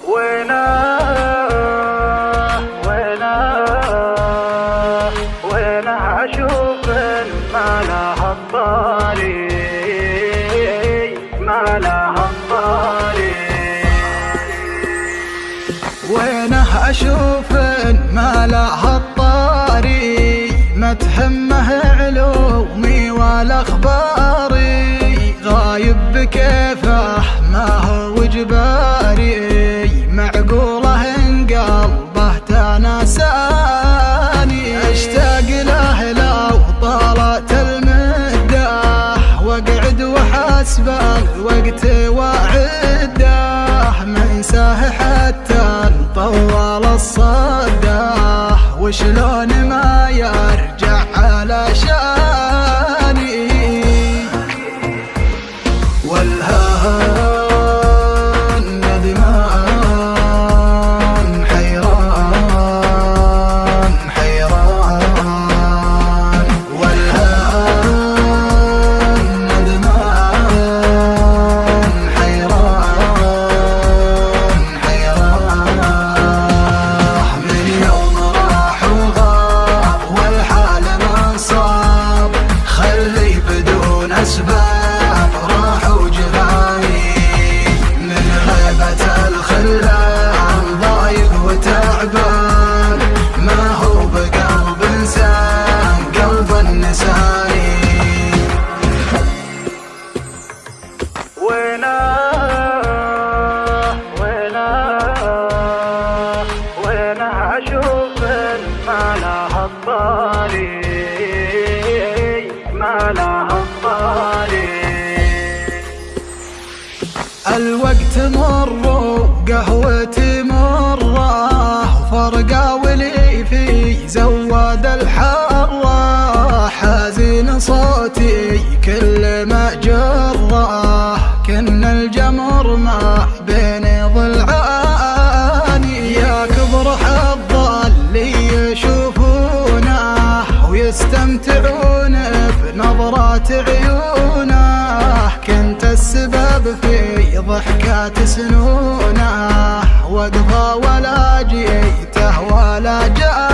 وينه أشوف ما لها الطاري، ما لها الطاري. وينه أشوف ما لها الطاري، ما تهمه علومي ولا أخباري، غايب بكيفه ما هو جباري، معقوله إن قلبه تناساني، أشتاق له لو طالت المدة، واقعد وحسب الوقت وعده، منساه حتى نطول الصده، وشلون ما يرجع على شاني. والهان ندمان حيران حيران، والهان ندمان حيران حيران، من يوم راح وغاب والحال ما صاب، خلي بدون أسباب راح وجفاني، من غيبة الخلان ضايق وتعبان، ما هو بقلب إنسان قلب النساني. وينه أشوف ما لها الطاري، ما لها الطاري. الوقت مر وقهوتي مره، وفرقة ولي في زواد الحاره، حزين صوتي كل ما جره، كن الجمر ما بين ضلعاني، يا كبر حظ اللي يشوفونه ويستمتعون بنظرات عيونه، كنت السبب في ضحكات سنونه، وقفه ولا جيته ولا جاء